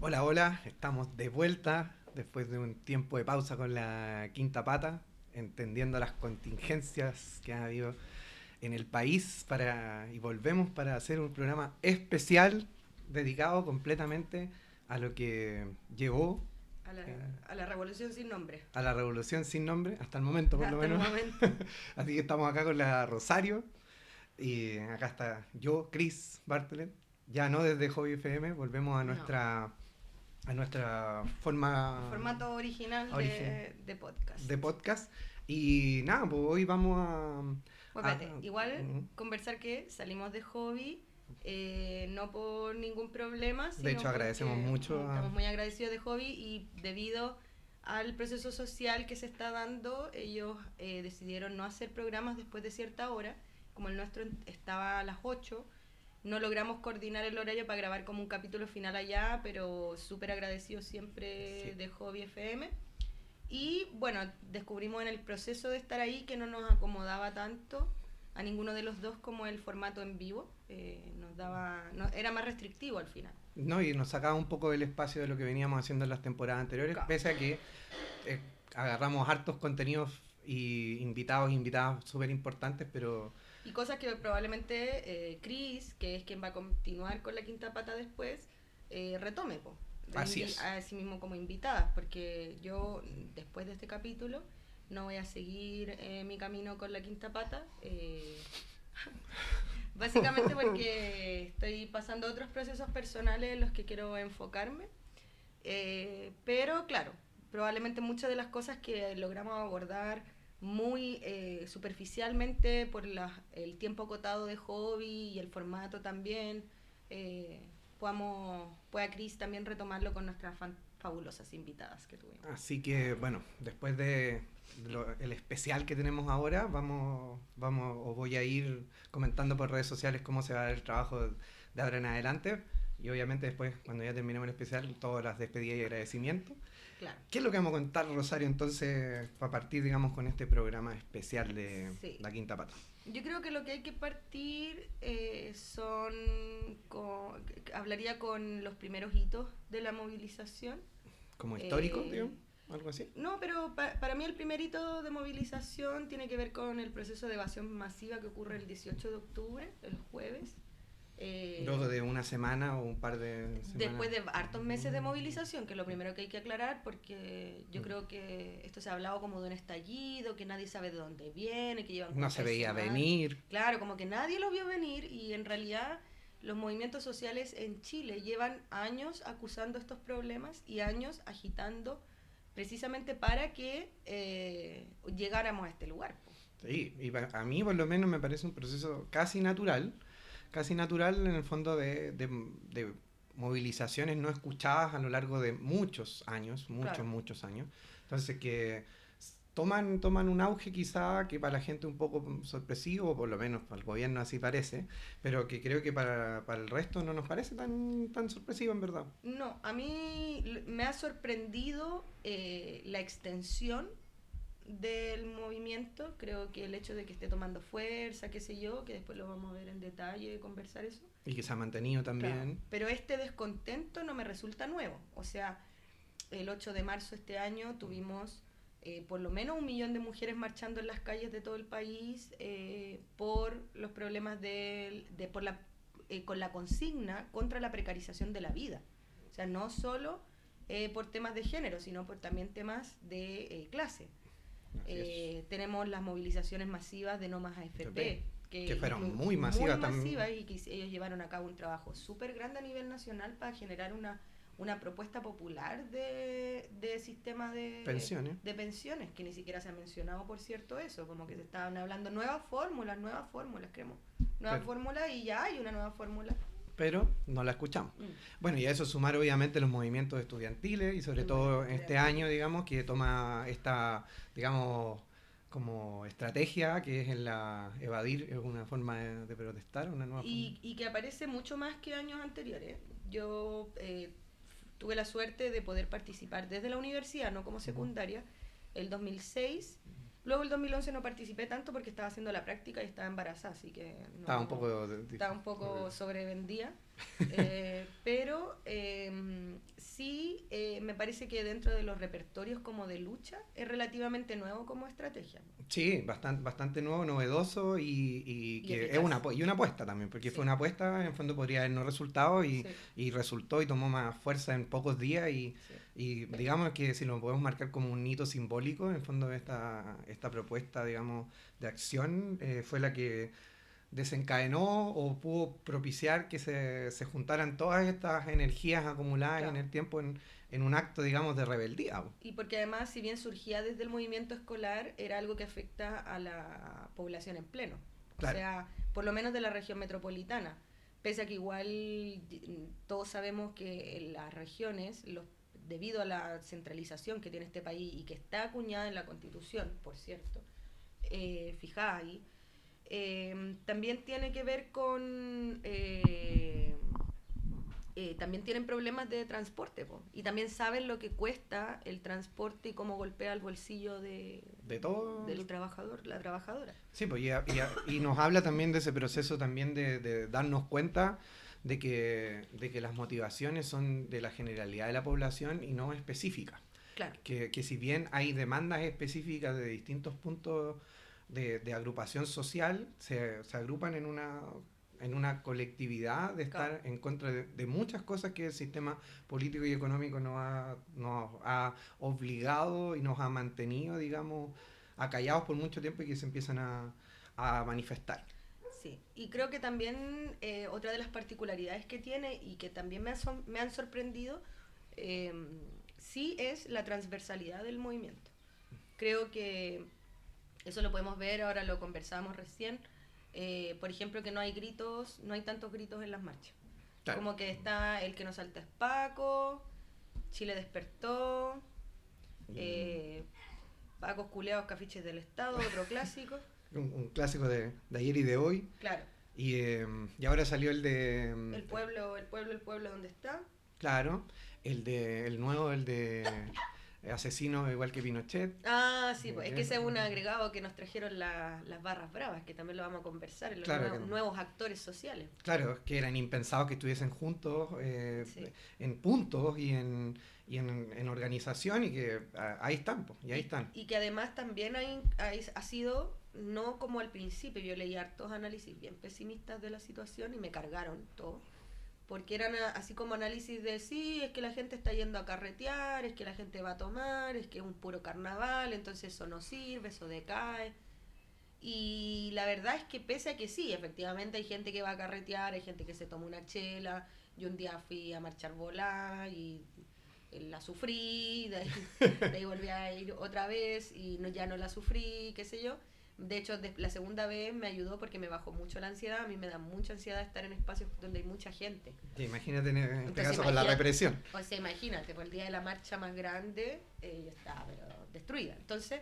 Hola, hola, estamos de vuelta después de un tiempo de pausa con la quinta pata, entendiendo las contingencias que ha habido en el país y volvemos para hacer un programa especial dedicado completamente a lo que llegó A la, eh, a la revolución sin nombre. a la revolución sin nombre, hasta el momento por lo Hasta el menos. momento. Así que estamos acá con la Rosario y acá está yo, Chris Bartlett, ya no desde Hobby FM, volvemos a No. nuestra forma Formato original origen de podcast. de podcast. Y nada, pues hoy vamos Bueno, a- espérate. Igual conversar que salimos de hobby, no por ningún problema, de hecho, sino agradecemos porque mucho estamos muy agradecidos de hobby y debido al proceso social que se está dando, ellos decidieron no hacer programas después de cierta hora. Como el nuestro estaba a las 8, no logramos coordinar el horario para grabar como un capítulo final allá, pero súper agradecidos siempre sí. de Hobby FM. Y bueno, descubrimos en el proceso de estar ahí que no nos acomodaba tanto a ninguno de los dos como el formato en vivo. Nos daba, no, era más restrictivo al final. No, y nos sacaba un poco del espacio de lo que veníamos haciendo en las temporadas anteriores, Claro. pese a que eh, agarramos hartos contenidos y invitadas súper importantes, pero Y cosas que probablemente Chris, que es quien va a continuar con la quinta pata después, retome, po, así es. a sí mismo como invitada, porque yo después de este capítulo no voy a seguir mi camino con la quinta pata, básicamente porque estoy pasando otros procesos personales en los que quiero enfocarme, pero claro, probablemente muchas de las cosas que logramos abordar muy superficialmente por el tiempo acotado de hobby y el formato también, eh, pueda Cris también retomarlo con nuestras fabulosas invitadas que tuvimos. Así que bueno, después de el especial que tenemos ahora, os voy a ir comentando por redes sociales cómo se va a dar el trabajo de ahora en adelante. Y obviamente después, cuando ya terminemos el especial, todas las despedidas y agradecimientos. Claro. ¿Qué es lo que vamos a contar, Rosario, entonces, para partir, digamos, con este programa especial de Sí. La Quinta Pata? Yo creo que lo que hay que partir hablaría con los primeros hitos de la movilización. ¿Como histórico, Eh, digamos? ¿Algo así? no, pero para mí el primer hito de movilización tiene que ver con el proceso de evasión masiva que ocurre el 18 de octubre, el jueves. Luego Eh, de una semana o un par de semanas. Después de hartos meses de movilización, que es lo primero que hay que aclarar, porque yo creo que esto se ha hablado como de un estallido, que nadie sabe de dónde viene, que llevan No como se 3 veía semanas. venir. Claro, como que nadie lo vio venir y en realidad los movimientos sociales en Chile llevan años acusando estos problemas y años agitando precisamente para que llegáramos a este lugar. Sí, y a mí por lo menos me parece un proceso casi natural en el fondo de movilizaciones no escuchadas a lo largo de muchos años, Claro. muchos años. Entonces que toman un auge quizá que para la gente un poco sorpresivo, o por lo menos para el gobierno así parece, pero que creo que para el resto no nos parece tan sorpresivo en verdad. No, a mí me ha sorprendido la extensión del movimiento. Creo que el hecho de que esté tomando fuerza, qué sé yo, que después lo vamos a ver en detalle, conversar eso. Y que se ha mantenido Claro, también. pero este descontento no me resulta nuevo. O sea, el 8 de marzo de este año tuvimos por lo menos 1 millón de mujeres marchando en las calles de todo el país por los problemas con la consigna contra la precarización de la vida. O sea, no solo por temas de género, sino por también temas de clase. Así es. Tenemos las movilizaciones masivas de No Más AFP, Que fueron muy muy masivas también. masivas y que ellos llevaron a cabo un trabajo súper grande a nivel nacional para generar una propuesta popular de sistema Pensiones. de pensiones, que ni siquiera se ha mencionado, por cierto, eso, como que se estaban hablando nuevas fórmulas, creemos, nuevas Pero, fórmulas y ya hay una nueva fórmula. pero no la escuchamos. Mm. Bueno, y a eso sumar obviamente los movimientos estudiantiles y sobre todo este año, digamos, que toma esta, digamos, como estrategia que es en la evadir, es una forma de protestar, una nueva forma. Y que aparece mucho más que años anteriores. Yo tuve la suerte de poder participar desde la universidad, no como secundaria, el 2006. Luego el 2011 no participé tanto porque estaba haciendo la práctica y estaba embarazada, así que Estaba un no, poco... estaba un poco sobrevendida. Pero sí me parece que dentro de los repertorios como de lucha es relativamente nuevo como estrategia. Sí, bastante nuevo, novedoso y que es eficaz. y una apuesta también, porque Sí. fue una apuesta, en fondo podría haber no resultado Sí. y resultó y tomó más fuerza en pocos días Sí. y digamos que si lo podemos marcar como un hito simbólico, en fondo esta propuesta, digamos, de acción fue la que desencadenó o pudo propiciar que se juntaran todas estas energías acumuladas en Claro. el tiempo en un acto, digamos, de rebeldía. Y porque además, si bien surgía desde el movimiento escolar, era algo que afecta a la población en pleno. Claro. O sea, por lo menos de la región metropolitana. Pese a que igual todos sabemos que en las regiones, debido a la centralización que tiene este país y que está acuñada en la Constitución, por cierto, fijada ahí, también tiene que ver con... también tienen problemas de transporte, po, y también saben lo que cuesta el transporte y cómo golpea el bolsillo de todo del trabajador, la trabajadora. Sí, pues y nos habla también de ese proceso también de darnos cuenta de que las motivaciones son de la generalidad de la población y no específicas. Claro. Que si bien hay demandas específicas de distintos puntos de agrupación social, se agrupan en una colectividad de estar Claro. en contra de muchas cosas que el sistema político y económico nos ha obligado y nos ha mantenido, digamos, acallados por mucho tiempo y que se empiezan a manifestar. Sí, y creo que también otra de las particularidades que tiene y que también me han sorprendido, eh, sí es la transversalidad del movimiento. Creo que eso lo podemos ver, ahora lo conversábamos recién, por ejemplo, que no hay gritos, no hay tantos gritos en las marchas. Claro. Como que está el que nos salta es Paco, Chile despertó, Pacos culeados, cafiches del Estado, otro clásico. Un clásico de ayer y de hoy. Claro. Y ahora salió el de... El pueblo, ¿dónde está? Claro, el nuevo, el de asesino igual que Pinochet. Ah, sí, pues es que ese es un agregado que nos trajeron las barras bravas, que también lo vamos a conversar, en los Claro, nuevos actores sociales. Claro, que eran impensados que estuviesen juntos Sí. en puntos y en organización y que ahí están, pues, y ahí están. Y que además también ha sido, no como al principio, yo leí hartos análisis bien pesimistas de la situación y me cargaron todo. Porque eran así como análisis de sí, es que la gente está yendo a carretear, es que la gente va a tomar, es que es un puro carnaval, entonces eso no sirve, eso decae. Y la verdad es que pese a que sí, efectivamente hay gente que va a carretear, hay gente que se toma una chela. Yo un día fui a marchar volá y la sufrí, de ahí volví a ir otra vez y no, ya no la sufrí, qué sé yo. De hecho, la segunda vez me ayudó porque me bajó mucho la ansiedad. A mí me da mucha ansiedad estar en espacios donde hay mucha gente. Sí, imagínate en este Entonces, caso con la represión. O sea, imagínate, por el día de la marcha más grande, yo estaba pero destruida. Entonces,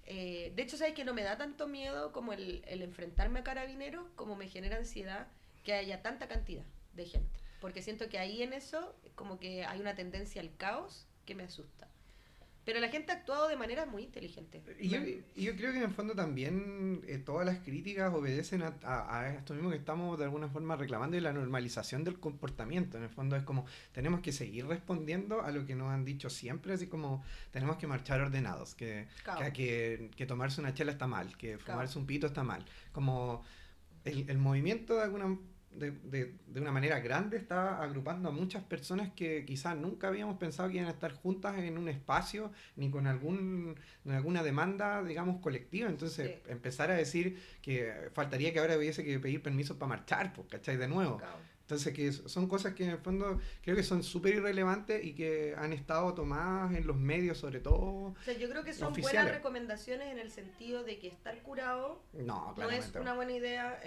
de hecho, ¿sabes que no me da tanto miedo como el enfrentarme a carabineros, como me genera ansiedad que haya tanta cantidad de gente? Porque siento que ahí en eso como que hay una tendencia al caos que me asusta. Pero la gente ha actuado de manera muy inteligente. Y yo creo que en el fondo también todas las críticas obedecen a esto mismo que estamos de alguna forma reclamando y la normalización del comportamiento. En el fondo es como tenemos que seguir respondiendo a lo que nos han dicho siempre, así como tenemos que marchar ordenados, que tomarse una chela está mal, que fumarse un pito está mal. Como el movimiento de alguna de una manera grande está agrupando a muchas personas que quizás nunca habíamos pensado que iban a estar juntas en un espacio ni con alguna demanda, digamos, colectiva. Entonces, Sí. empezar a decir que faltaría que ahora hubiese que pedir permiso para marchar, pues, ¿cachai? De nuevo. Entonces, que son cosas que en el fondo creo que son súper irrelevantes y que han estado tomadas en los medios, sobre todo. O sea, yo creo que son oficiales. Buenas recomendaciones en el sentido de que estar curado no es una buena idea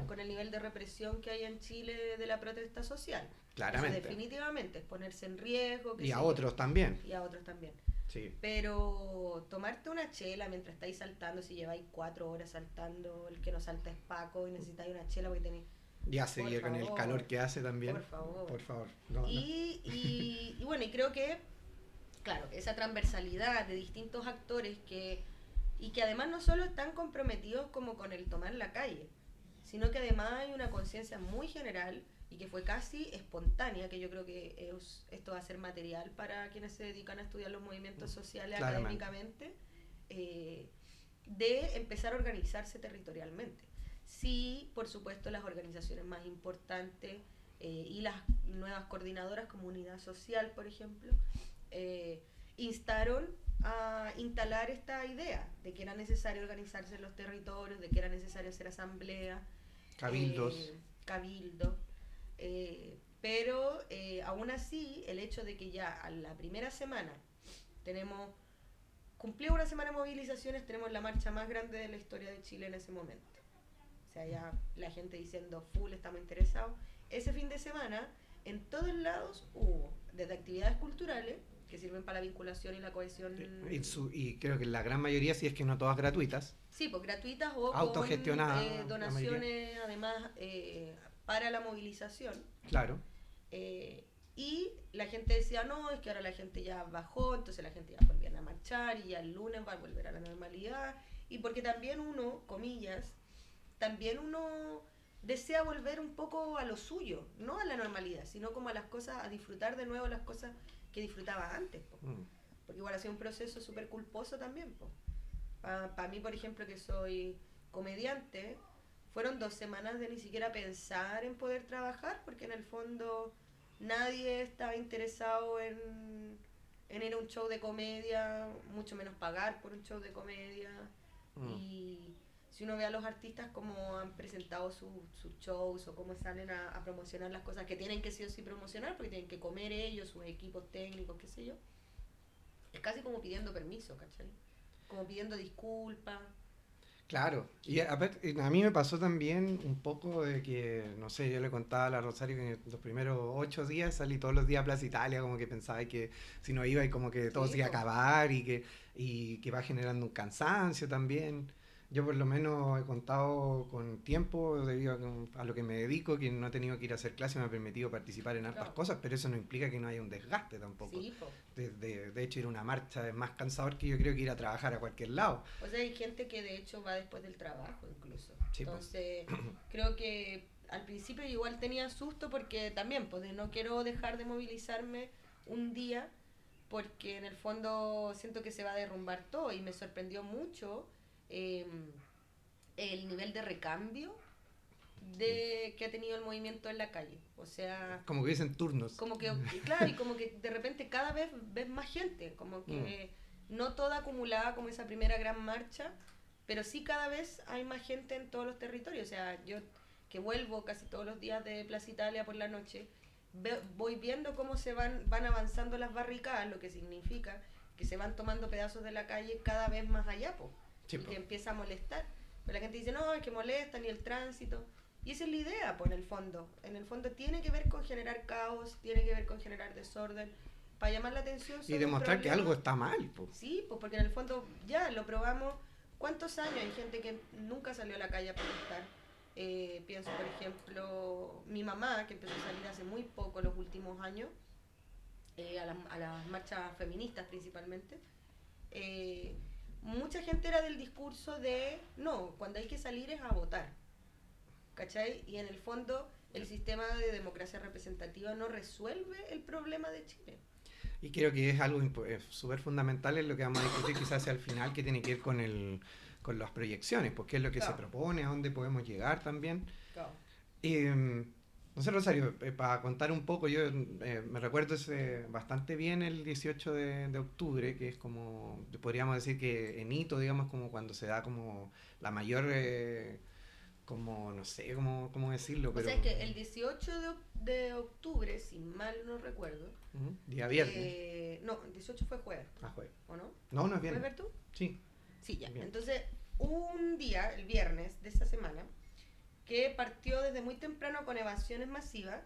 con el nivel de represión que hay en Chile de la protesta social. Claramente. Eso definitivamente es ponerse en riesgo. Y a otros también. Y a otros también. Sí. Pero tomarte una chela mientras estáis saltando, si lleváis 4 horas saltando, el que no salta es Paco y necesitáis una chela porque tenéis... Ya seguir con el calor que hace también. Por favor. No. Y bueno, y creo que, claro, esa transversalidad de distintos actores y que además no solo están comprometidos como con el tomar la calle, sino que además hay una conciencia muy general y que fue casi espontánea, que yo creo que esto va a ser material para quienes se dedican a estudiar los movimientos sociales Claramente. académicamente, de empezar a organizarse territorialmente. Sí, por supuesto, las organizaciones más importantes y las nuevas coordinadoras, como Unidad Social, por ejemplo, instaron a instalar esta idea de que era necesario organizarse en los territorios, de que era necesario hacer asamblea, Cabildos. cabildo, pero aún así el hecho de que ya a la primera semana tenemos, cumplió una semana de movilizaciones, tenemos la marcha más grande de la historia de Chile en ese momento. O sea, ya la gente diciendo full, estamos interesados. Ese fin de semana, en todos lados hubo, desde actividades culturales, que sirven para la vinculación y la cohesión. Y creo que la gran mayoría, si es que no todas gratuitas. Sí, pues gratuitas o Autogestionadas, con donaciones, además, para la movilización. Claro. Y la gente decía, no, es que ahora la gente ya bajó, entonces la gente ya volvían a marchar y ya el lunes va a volver a la normalidad. Y porque también uno, comillas, también uno desea volver un poco a lo suyo, no a la normalidad, sino como a las cosas, a disfrutar de nuevo las cosas que disfrutaba antes. Porque igual ha sido un proceso súper culposo también. Para mí, por ejemplo, que soy comediante, fueron 2 semanas de ni siquiera pensar en poder trabajar, porque en el fondo nadie estaba interesado en ir a un show de comedia, mucho menos pagar por un show de comedia. Y si uno ve a los artistas cómo han presentado sus shows o cómo salen a promocionar las cosas que tienen que sí o sí promocionar, porque tienen que comer ellos, sus equipos técnicos, qué sé yo, es casi como pidiendo permiso, ¿cachai? Como pidiendo disculpas. Claro, y a mí me pasó también un poco de que, no sé, yo le contaba a la Rosario que en los primeros 8 días salí todos los días a Plaza Italia, como que pensaba que si no iba y como que todo Sí, se iba a po. acabar y que va generando un cansancio también. Yo por lo menos he contado con tiempo debido a lo que me dedico, que no he tenido que ir a hacer clases, me ha permitido participar en hartas Claro. cosas, pero eso no implica que no haya un desgaste tampoco. Sí, po. De hecho, ir a una marcha es más cansador que yo creo que ir a trabajar a cualquier lado. O sea, hay gente que de hecho va después del trabajo incluso. Sí, pues. Entonces, creo que al principio igual tenía susto porque también, pues de no quiero dejar de movilizarme un día porque en el fondo siento que se va a derrumbar todo y me sorprendió mucho eh, el nivel de recambio que ha tenido el movimiento en la calle. O sea, Como que dicen turnos. como que, claro, y como que de repente cada vez ves más gente, como que no toda acumulada como esa primera gran marcha, pero sí cada vez hay más gente en todos los territorios. O sea, yo que vuelvo casi todos los días de Plaza Italia por la noche, voy viendo cómo van avanzando las barricadas, lo que significa que se van tomando pedazos de la calle cada vez más allá, Sí, y que empieza a molestar. Pero la gente dice, no, es que molesta, ni el tránsito. Y esa es la idea, en el fondo. En el fondo tiene que ver con generar caos, tiene que ver con generar desorden, para llamar la atención y sobre un demostrar que problema. algo está mal. Po. Sí, pues porque en el fondo ya lo probamos. ¿Cuántos años hay gente que nunca salió a la calle a protestar? Pienso, por ejemplo, mi mamá, que empezó a salir hace muy poco, los últimos años, a las marchas feministas principalmente. Mucha gente era del discurso de, no, cuando hay que salir es a votar. ¿Cachai? Y en el fondo el sistema de democracia representativa no resuelve el problema de Chile. Y creo que es algo súper fundamental en lo que vamos a discutir quizás hacia el final, que tiene que ver con las proyecciones, porque es lo que Claro. se propone, a dónde podemos llegar también. Claro. No sé, Rosario, para contar un poco, yo me recuerdo bastante bien el 18 de octubre, que es como, podríamos decir que en hito, digamos, como cuando se da como la mayor... como, no sé cómo decirlo, pero... O sea, es que el 18 de octubre, si mal no recuerdo... Día viernes. No, el 18 fue jueves. Jueves. ¿O no? No, no es ¿Puedes viernes. ver tú? Sí. Sí, ya. Bien. Entonces, un día, el viernes de esa semana, que partió desde muy temprano con evasiones masivas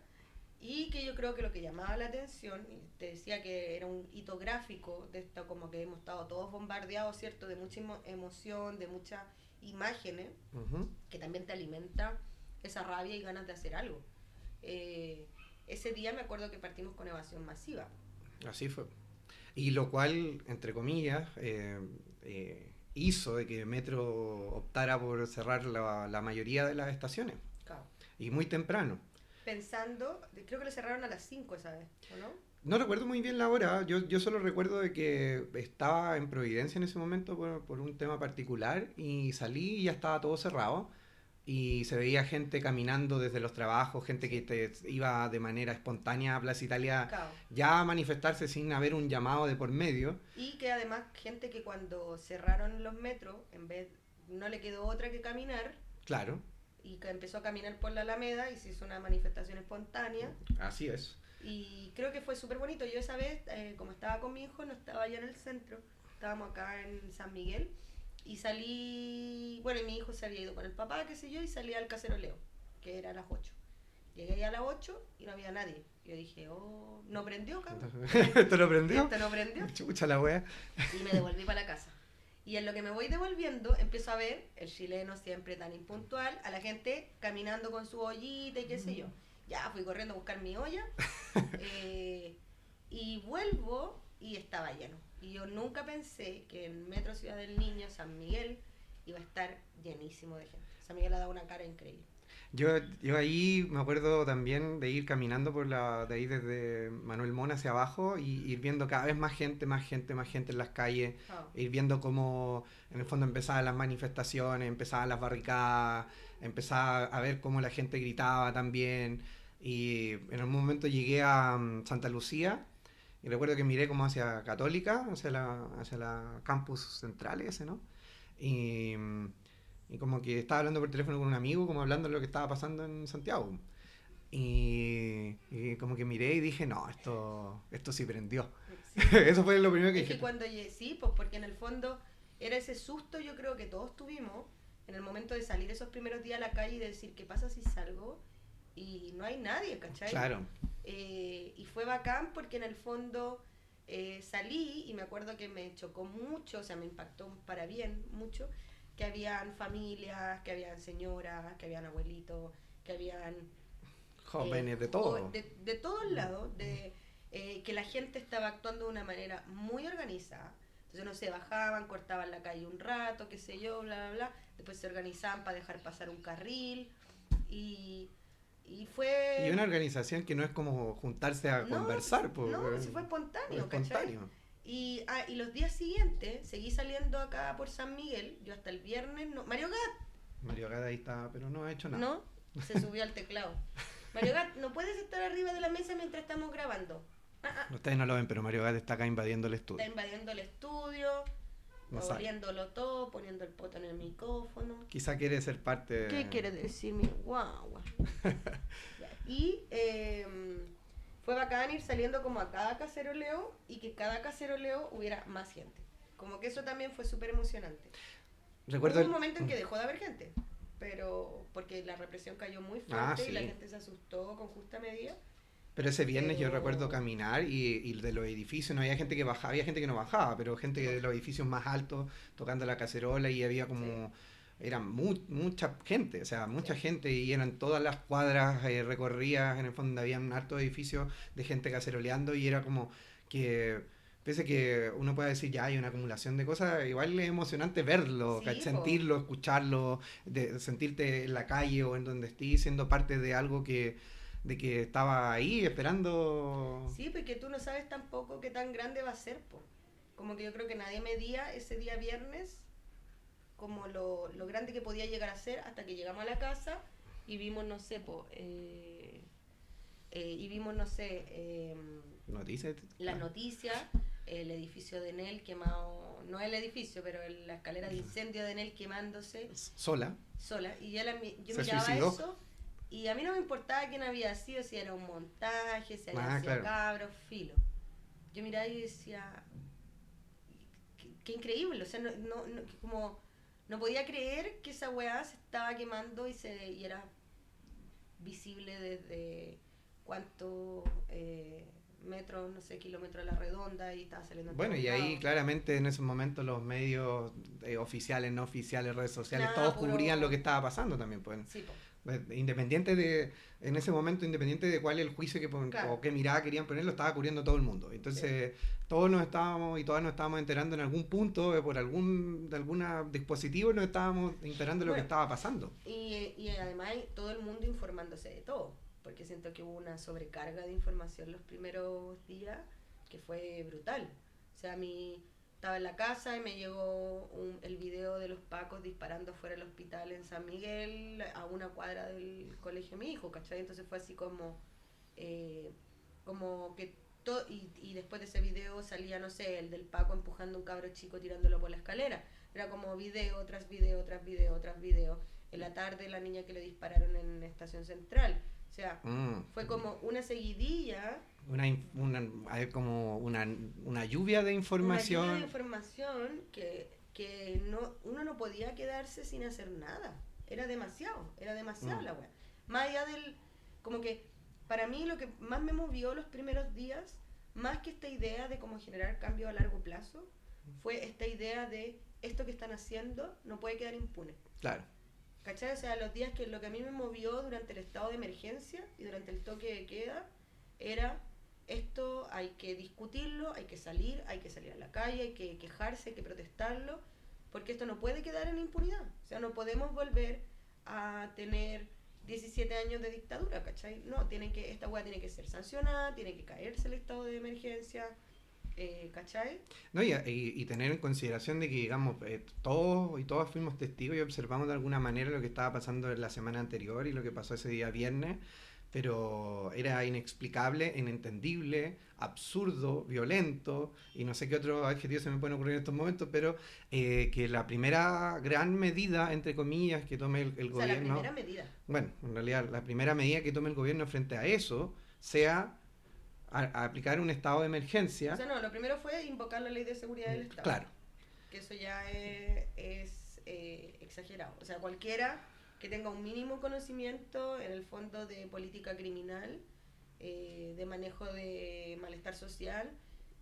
y que yo creo que lo que llamaba la atención, y te decía que era un hito gráfico de esto, como que hemos estado todos bombardeados, ¿cierto? De mucha emoción, de muchas imágenes, que también te alimenta esa rabia y ganas de hacer algo. Ese día me acuerdo que partimos con evasión masiva. Así fue. Y lo cual, entre comillas, hizo de que Metro optara por cerrar la mayoría de las estaciones. Claro. Y muy temprano. pensando, creo que lo cerraron a las 5 esa vez, ¿o no? No recuerdo muy bien la hora, yo solo recuerdo de que estaba en Providencia en ese momento por un tema particular y salí y ya estaba todo cerrado y se veía gente caminando desde los trabajos, gente que Sí, iba de manera espontánea a Plaza Italia cao. ya a manifestarse sin haber un llamado de por medio. Y que además gente que cuando cerraron los metros, en vez no le quedó otra que caminar Claro, y que empezó a caminar por la Alameda y se hizo una manifestación espontánea. así es. Y creo que fue súper bonito. Yo esa vez, como estaba con mi hijo, no estaba allá en el centro, estábamos acá en San Miguel. Y salí, bueno, y mi hijo se había ido con el papá, qué sé yo, y salí al caceroleo, que era a las 8. Llegué a las 8 y no había nadie. Yo dije, oh, no prendió, cabrón. ¿Te lo prendió? Esto no prendió. Chucha la wea. Y me devolví para la casa. Y en lo que me voy devolviendo, empiezo a ver el chileno siempre tan impuntual, a la gente caminando con su ollita y qué sé yo. Ya fui corriendo a buscar mi olla y vuelvo y estaba lleno. Y yo nunca pensé que en Metro Ciudad del Niño, San Miguel, iba a estar llenísimo de gente. San Miguel ha dado una cara increíble. Yo ahí me acuerdo también de ir caminando de ahí desde Manuel Mona hacia abajo y ir viendo cada vez más gente, más gente, más gente en las calles, Oh, ir viendo cómo en el fondo empezaban las manifestaciones, empezaban las barricadas, empezaba a ver cómo la gente gritaba también y en un momento llegué a Santa Lucía y recuerdo que miré como hacia Católica, hacia la campus central ese, ¿no? Y, y como que estaba hablando por teléfono con un amigo, como hablando de lo que estaba pasando en Santiago. Y como que miré y dije, no, esto sí prendió. sí. Eso fue lo primero que Es que dije. cuando llegué, sí, pues porque en el fondo era ese susto yo creo que todos tuvimos en el momento de salir esos primeros días a la calle y de decir, ¿qué pasa si salgo? Y no hay nadie, ¿cachai? Claro, Y fue bacán porque en el fondo salí y me acuerdo que me chocó mucho, o sea, me impactó para bien mucho, que habían familias, que habían señoras, que habían abuelitos, que habían jóvenes de todo. de todos lados, que la gente estaba actuando de una manera muy organizada. Entonces, no sé, bajaban, cortaban la calle un rato, qué sé yo, bla, bla, bla. Después se organizaban para dejar pasar un carril. Y, y Y fue... una organización que no es como juntarse a No, conversar, pues, no, si fue espontáneo, ¿cachai? espontáneo. Y los días siguientes seguí saliendo acá por San Miguel. Yo hasta el viernes no. Mario Gat, Mario Gada ahí está, pero no ha hecho nada. ¿no? Se subió al teclado. Mario Gat, no puedes estar arriba de la mesa mientras estamos grabando. Ustedes no lo ven, pero Mario Gada está acá invadiendo el Está estudio. invadiendo el estudio, No sabe. oliéndolo todo, poniendo el poto en el micrófono. Quizá quiere ser parte. ¿Qué quiere decir mi guagua? Y fue bacán ir saliendo como a cada caceroleo y que cada caceroleo hubiera más gente. Como que eso también fue súper emocionante. Recuerdo Hubo un momento en que dejó de haber gente, pero porque la represión cayó muy fuerte y la sí. gente se asustó con justa medida. Pero ese viernes yo Pero recuerdo caminar y de los edificios no había gente que bajaba, había gente que no bajaba, pero gente de los edificios más altos tocando la cacerola y había como, sí, era mucha gente, o sea, mucha sí. gente y eran todas las cuadras recorridas, en el fondo había un harto edificio de gente caceroleando y era como que, pese que uno pueda decir ya hay una acumulación de cosas, igual es emocionante verlo, Sí, po. sentirlo, escucharlo, sentirte en la calle o en donde estés siendo parte de algo de que estaba ahí esperando. Sí, porque tú no sabes tampoco qué tan grande va a ser, po. Como que yo creo que nadie medía ese día viernes como lo grande que podía llegar a ser hasta que llegamos a la casa y vimos, no sé, y vimos, no sé, Noticias. las noticias, el edificio de Enel quemado, no el edificio, pero la escalera de incendio de Enel quemándose Sola. sola. Y yo Se miraba suicidó. eso y a mí no me importaba quién había sido, si era un montaje, si había sido Claro. cabros, filo. Yo miraba y decía, qué increíble, o sea, como no podía creer que esa weá se estaba quemando y era visible desde cuántos metros, no sé, kilómetros a la redonda y estaba saliendo en Bueno, todos y ahí lados. claramente en esos momentos los medios oficiales, no oficiales, redes sociales, Nada, todos cubrían lo que estaba pasando también, pues. Sí, po. Independiente en ese momento, independiente de cuál es el juicio Claro. o qué mirada querían poner, lo estaba cubriendo todo el mundo. Entonces, todos nos estábamos y todas nos estábamos enterando en algún punto, por de alguna dispositivo, nos estábamos enterando de lo que Bueno, estaba pasando. y además todo el mundo informándose de todo. porque siento que hubo una sobrecarga de información los primeros días que fue brutal. O sea, a mí estaba en la casa y me llegó el video de los pacos disparando fuera del hospital en San Miguel, a una cuadra del colegio de mi hijo, ¿cachai? Entonces fue así como que todo, y después de ese video salía, no sé, el del Paco empujando a un cabro chico tirándolo por la escalera. Era como video tras video, tras video, tras video. En la tarde la niña que le dispararon en Estación Central. O sea, fue como una seguidilla. Hay como una lluvia de información. Una lluvia de información que uno no podía quedarse sin hacer nada. Era demasiado la wea. Más allá del, como que para mí lo que más me movió los primeros días, más que esta idea de cómo generar cambio a largo plazo, fue esta idea de esto que están haciendo no puede quedar impune. Claro. ¿Cachai? O sea, los días que lo que a mí me movió durante el estado de emergencia y durante el toque de queda era esto hay que discutirlo, hay que salir a la calle, hay que quejarse, hay que protestarlo, porque esto no puede quedar en impunidad. O sea, no podemos volver a tener 17 años de dictadura, ¿cachai? No, esta hueá tiene que ser sancionada, tiene que caerse el estado de emergencia, ¿cachai? No, y tener en consideración de que, digamos, todos y todas fuimos testigos y observamos de alguna manera lo que estaba pasando en la semana anterior y lo que pasó ese día viernes, pero era inexplicable, inentendible, absurdo, violento, y no sé qué otros adjetivos se me pueden ocurrir en estos momentos, pero que la primera gran medida, entre comillas, que tome el gobierno... la primera medida. Bueno, en realidad, la primera medida que tome el gobierno frente a eso sea a aplicar un estado de emergencia. O sea, no, lo primero fue invocar la ley de seguridad del Estado. Claro. Que eso ya es exagerado. O sea, cualquiera que tenga un mínimo conocimiento en el fondo de política criminal, de manejo de malestar social,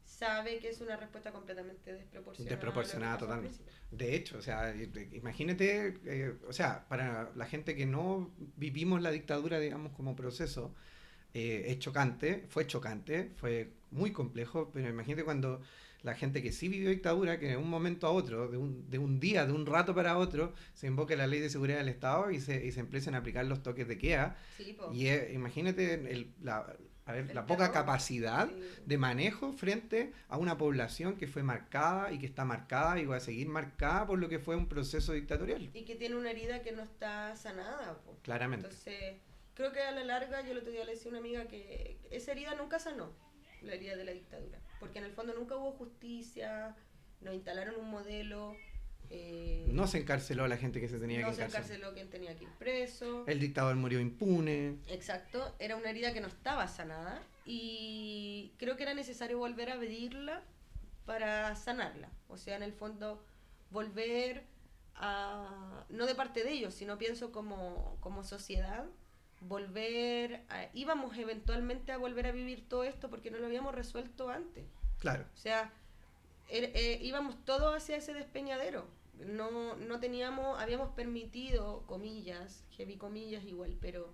sabe que es una respuesta completamente desproporcionada totalmente. De hecho, o sea, imagínate, o sea, para la gente que no vivimos la dictadura, digamos, como proceso, fue chocante, fue muy complejo, pero imagínate cuando la gente que sí vivió dictadura, que de un momento a otro, de un día, de un rato para otro, se invoque la ley de seguridad del Estado y se empiecen a aplicar los toques de queda. Sí, y imagínate la poca capacidad de manejo frente a una población que fue marcada y que está marcada y va a seguir marcada por lo que fue un proceso dictatorial. Y que tiene una herida que no está sanada. Po. Claramente. Entonces, creo que a la larga, yo el otro día le decía a una amiga que esa herida nunca sanó, la herida de la dictadura, porque en el fondo nunca hubo justicia, nos instalaron un modelo. No se encarceló a la gente que se tenía que encarcelar. No se encarceló quien tenía que ir preso. El dictador murió impune. Exacto, era una herida que no estaba sanada y creo que era necesario volver a abrirla para sanarla. O sea, en el fondo, volver a, no de parte de ellos, sino pienso como sociedad, íbamos eventualmente a volver a vivir todo esto porque no lo habíamos resuelto antes. Claro. O sea, íbamos todos hacia ese despeñadero. No teníamos, habíamos permitido, comillas, heavy comillas igual, pero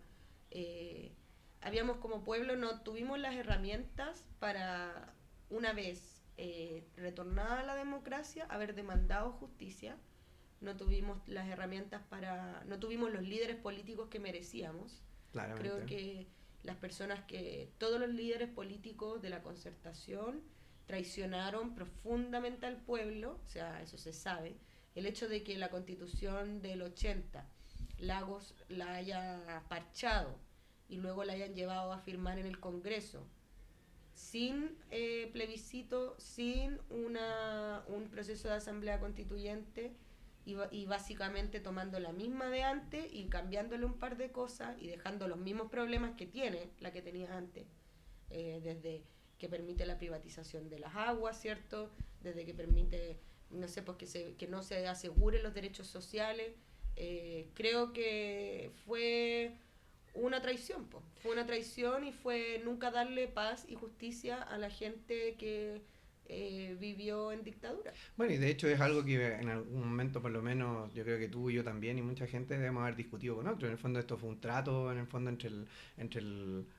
habíamos como pueblo, no tuvimos las herramientas para, una vez retornada a la democracia, haber demandado justicia. No tuvimos las herramientas no tuvimos los líderes políticos que merecíamos. Claramente. Creo que todos los líderes políticos de la Concertación traicionaron profundamente al pueblo, o sea, eso se sabe. El hecho de que la Constitución del 80 Lagos la haya parchado y luego la hayan llevado a firmar en el Congreso sin plebiscito, sin un proceso de asamblea constituyente y básicamente tomando la misma de antes y cambiándole un par de cosas y dejando los mismos problemas que tiene la que tenía antes, desde que permite la privatización de las aguas, ¿cierto? Desde que permite, no sé, pues que no se aseguren los derechos sociales. Creo que fue una traición, po. Fue una traición y fue nunca darle paz y justicia a la gente que vivió en dictadura. Bueno, y de hecho es algo que en algún momento, por lo menos, yo creo que tú y yo también y mucha gente debemos haber discutido con otros. En el fondo esto fue un trato, en el fondo, entre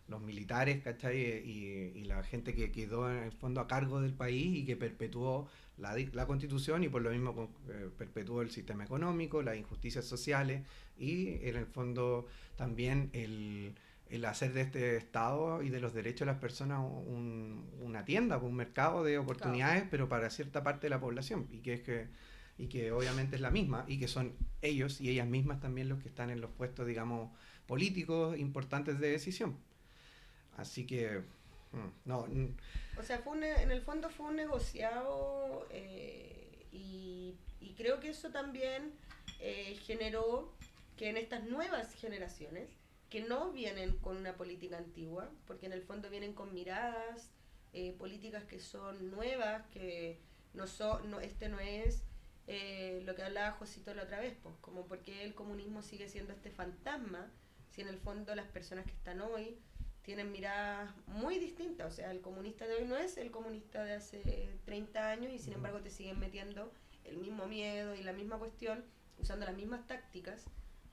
los militares, ¿cachai? Y la gente que quedó en el fondo a cargo del país y que perpetuó la Constitución y por lo mismo perpetuó el sistema económico, las injusticias sociales y en el fondo también el hacer de este Estado y de los derechos de las personas una tienda, un mercado de oportunidades, claro, pero para cierta parte de la población, y que obviamente es la misma, y que son ellos y ellas mismas también los que están en los puestos, digamos, políticos importantes de decisión. Así que, no. O sea, en el fondo fue un negociado y creo que eso también generó que en estas nuevas generaciones, que no vienen con una política antigua, porque en el fondo vienen con miradas políticas que son nuevas, que no son, no, este no es lo que hablaba Josito la otra vez, pues, como porque el comunismo sigue siendo este fantasma, si en el fondo las personas que están hoy tienen miradas muy distintas, o sea, el comunista de hoy no es el comunista de hace 30 años y sin embargo te siguen metiendo el mismo miedo y la misma cuestión, usando las mismas tácticas,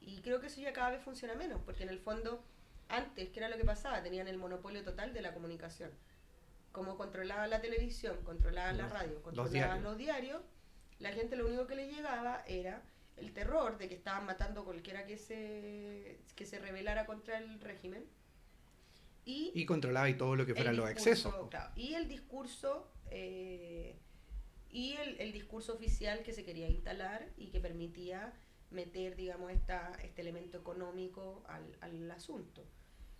y creo que eso ya cada vez funciona menos, porque en el fondo, antes, ¿qué era lo que pasaba? Tenían el monopolio total de la comunicación. Como controlaban la televisión, controlaban la radio, controlaban los diarios, la gente lo único que les llegaba era el terror de que estaban matando a cualquiera que se rebelara contra el régimen. Y controlaba y todo lo que fueran los excesos. Claro, y el discurso el discurso oficial que se quería instalar y que permitía meter, digamos, este elemento económico al asunto.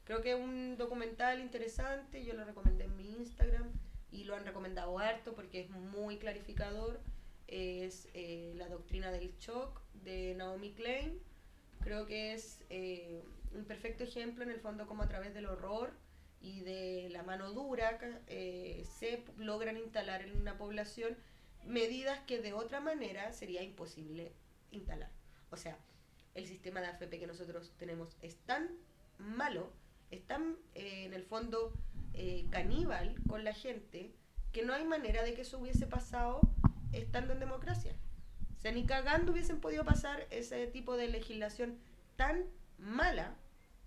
Creo que es un documental interesante, yo lo recomendé en mi Instagram y lo han recomendado harto porque es muy clarificador. Es La doctrina del shock de Naomi Klein. Creo que es un perfecto ejemplo en el fondo como a través del horror y de la mano dura se logran instalar en una población medidas que de otra manera sería imposible instalar. O sea, el sistema de AFP que nosotros tenemos es tan malo, es tan en el fondo caníbal con la gente, que no hay manera de que eso hubiese pasado estando en democracia. O sea, ni cagando hubiesen podido pasar ese tipo de legislación tan mala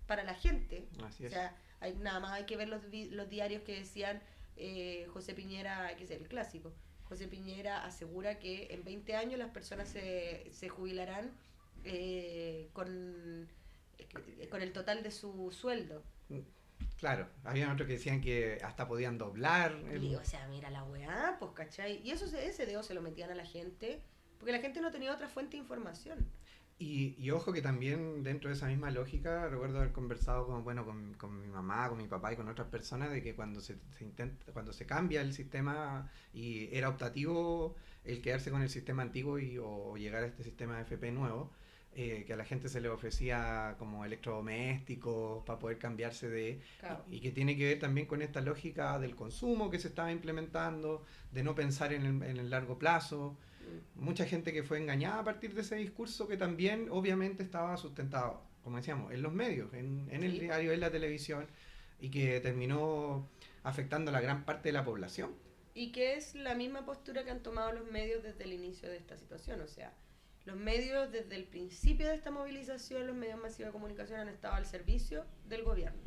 para la gente. Así es. O sea, nada más hay que ver los diarios que decían José Piñera, que es el clásico, José Piñera asegura que en 20 años las personas se jubilarán con el total de su sueldo. Claro, había otros que decían que hasta podían doblar. O sea, mira la weá, pues, ¿cachai? Y ese dedo se lo metían a la gente, porque la gente no tenía otra fuente de información. Y ojo que también dentro de esa misma lógica, recuerdo haber conversado con mi mamá, con mi papá y con otras personas de que cuando cuando se cambia el sistema y era optativo el quedarse con el sistema antiguo o llegar a este sistema de FP nuevo, que a la gente se le ofrecía como electrodomésticos para poder cambiarse claro. y que tiene que ver también con esta lógica del consumo que se estaba implementando, de no pensar en el largo plazo. Mucha gente que fue engañada a partir de ese discurso que también obviamente estaba sustentado, como decíamos, en los medios, en el diario, en la televisión, y que terminó afectando a la gran parte de la población. Y que es la misma postura que han tomado los medios desde el inicio de esta situación. O sea, los medios desde el principio de esta movilización, los medios masivos de comunicación han estado al servicio del gobierno.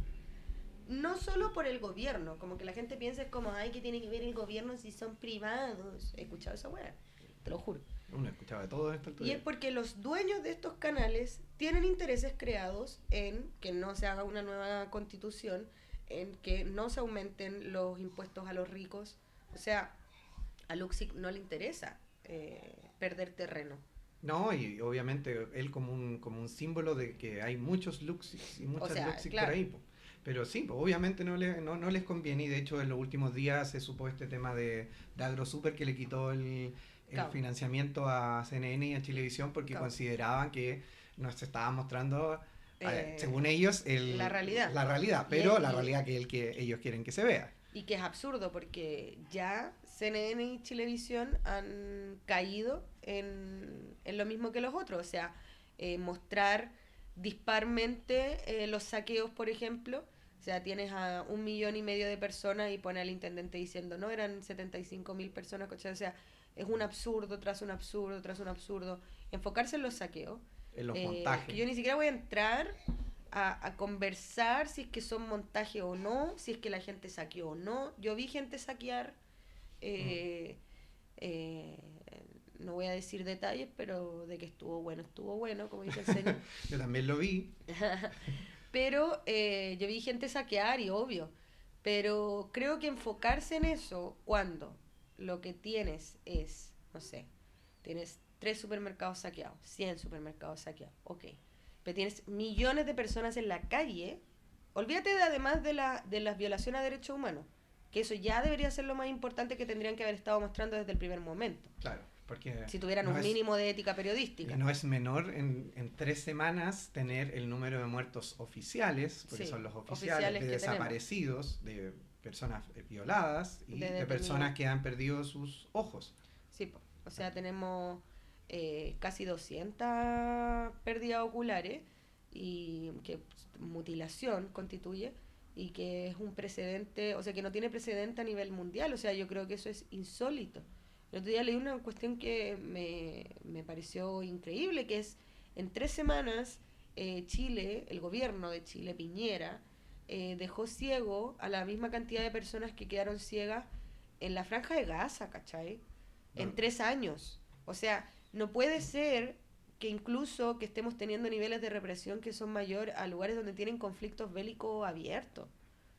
No solo por el gobierno, como que la gente piensa es como, ay, ¿qué tiene que ver el gobierno si son privados? He escuchado esa weá, te lo juro. Uno escuchaba de todo esto. Y es porque los dueños de estos canales tienen intereses creados en que no se haga una nueva constitución, en que no se aumenten los impuestos a los ricos. O sea, a Luxic no le interesa perder terreno. No, y obviamente él como un símbolo de que hay muchos Luxics y muchas Luxics claro. Por ahí. Pero sí, obviamente no les conviene, y de hecho en los últimos días se supo este tema de AgroSuper que le quitó el claro. financiamiento a CNN y a Chilevisión porque claro. consideraban que nos estaban mostrando, según ellos, la realidad, pero la realidad que ellos quieren que se vea. Y que es absurdo porque ya CNN y Chilevisión han caído en lo mismo que los otros, o sea, mostrar disparmente los saqueos, por ejemplo. O sea, tienes a 1,5 millones de personas y pone al intendente diciendo, no, eran 75,000 personas, o sea, es un absurdo tras un absurdo tras un absurdo. Enfocarse en los saqueos. En los montajes. Que yo ni siquiera voy a entrar a conversar si es que son montajes o no, si es que la gente saqueó o no. Yo vi gente saquear, no voy a decir detalles, pero de que estuvo bueno, como dice el señor. Yo también lo vi. Pero yo vi gente saquear y obvio. Pero creo que enfocarse en eso cuando lo que tienes es, no sé, tienes 3 supermercados saqueados, 100 supermercados saqueados, ok. Pero tienes millones de personas en la calle. Olvídate además de las violaciones a derechos humanos, que eso ya debería ser lo más importante que tendrían que haber estado mostrando desde el primer momento. Claro, porque Si tuvieran no un es, mínimo de ética periodística. y no es menor en 3 semanas tener el número de muertos oficiales, porque Sí, son los oficiales, oficiales de que tenemos. desaparecidos, de personas violadas y De de detenidos. personas que han perdido sus ojos. Sí, po. O sea, tenemos casi 200 pérdidas oculares y que mutilación constituye y que es un precedente, o sea, que no tiene precedente a nivel mundial, o sea, yo creo que eso es insólito. El otro día leí una cuestión que me pareció increíble, que es en 3 semanas Chile, el gobierno de Chile, Piñera, dejó ciego a la misma cantidad de personas que quedaron ciegas en la franja de Gaza, ¿cachai? En No. 3 años. O sea, no puede ser que incluso que estemos teniendo niveles de represión que son mayor a lugares donde tienen conflictos bélicos abiertos.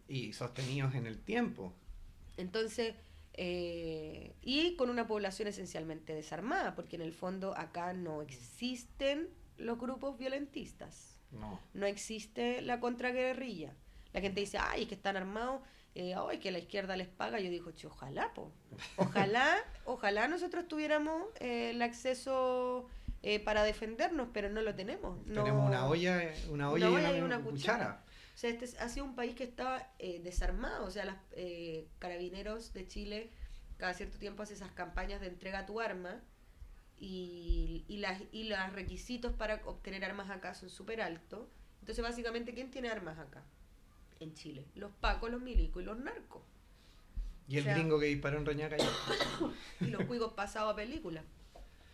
Y sostenidos en el tiempo. Entonces, y con una población esencialmente desarmada, porque en el fondo acá no existen los grupos violentistas, No. no existe la contraguerrilla. La gente dice, ay, es que están armados, ay, que la izquierda les paga. Yo digo, che, ojalá, po. Ojalá nosotros tuviéramos el acceso para defendernos, pero no lo tenemos. Tenemos una olla y Una una olla y una cuchara. O sea, este ha sido un país que estaba desarmado. O sea, los carabineros de Chile cada cierto tiempo hace esas campañas de entrega a tu arma y los requisitos para obtener armas acá son súper altos. Entonces, básicamente, ¿quién tiene armas acá? En Chile. Los pacos, los milicos y los narcos. Y el O sea, gringo que disparó en Reñaca ayer. y los cuicos pasados a película.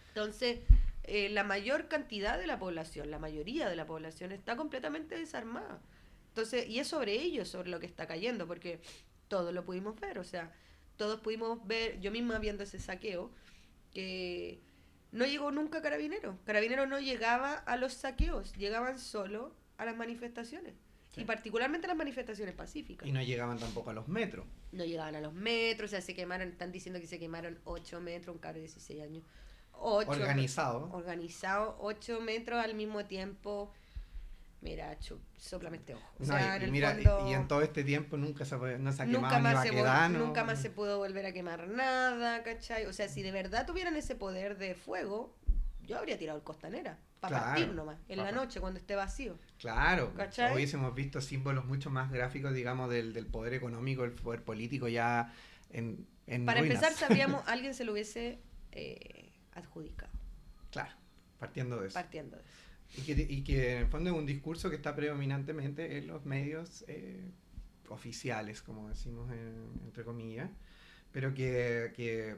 Entonces, la mayor cantidad de la población, la mayoría de la población está completamente desarmada. Entonces, y es sobre ellos, sobre lo que está cayendo, porque todos lo pudimos ver, o sea, todos pudimos ver, yo misma viendo ese saqueo, que no llegó nunca Carabineros. Carabineros no llegaba a los saqueos, llegaban solo a las manifestaciones. Sí. Y particularmente a las manifestaciones pacíficas. Y no llegaban tampoco a los metros. No llegaban a los metros, o sea, se quemaron, están diciendo que se quemaron 8 metros, un cabro de 16 años. Organizado, 8 metros al mismo tiempo. Mira, sóplame este ojo. O sea, en el fondo, y en todo este tiempo nunca no se ha nunca quemado ni más, Baquedano. nunca más se pudo volver a quemar nada, ¿cachai? O sea, si de verdad tuvieran ese poder de fuego, yo habría tirado el Costanera. Para Claro, partir nomás, en la noche, cuando esté vacío. Claro, ¿cachai? hubiésemos visto símbolos mucho más gráficos, digamos, del poder económico, el poder político ya en Para ruinas. empezar, sabríamos, alguien se lo hubiese adjudicado. Claro, partiendo de eso. Partiendo de eso. Y que en el fondo es un discurso que está predominantemente en los medios oficiales, como decimos entre comillas, pero que,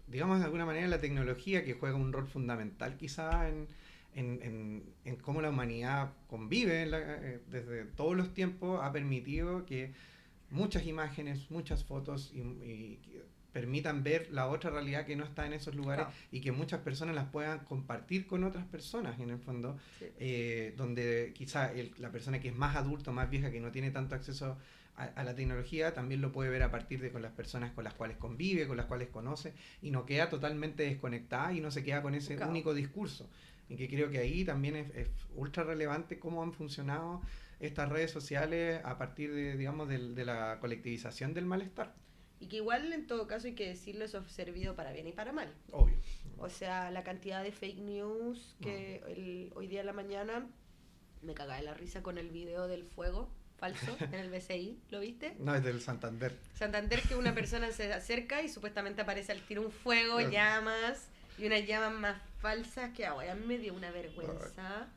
digamos, de alguna manera la tecnología que juega un rol fundamental quizá en cómo la humanidad convive desde todos los tiempos ha permitido que muchas imágenes, muchas fotos y permitan ver la otra realidad que no está en esos lugares, Claro. y que muchas personas las puedan compartir con otras personas, en el fondo, Sí. donde quizá la persona que es más adulta, más vieja, que no tiene tanto acceso a la tecnología, también lo puede ver a partir de con las personas con las cuales convive, con las cuales conoce, y no queda totalmente desconectada y no se queda con ese Claro. único discurso. Y que creo que ahí también es ultra relevante cómo han funcionado estas redes sociales a partir de, digamos, de la colectivización del malestar. Y que igual en todo caso hay que decirlo, eso ha servido para bien y para mal. Obvio. O sea, la cantidad de fake news que hoy día en la mañana me cagaba de la risa con el video del fuego falso en el BCI, ¿lo viste? No, es del Santander. Santander, que una persona se acerca y supuestamente aparece al tiro un fuego, llamas y unas llamas más falsas que a mí me dio una vergüenza.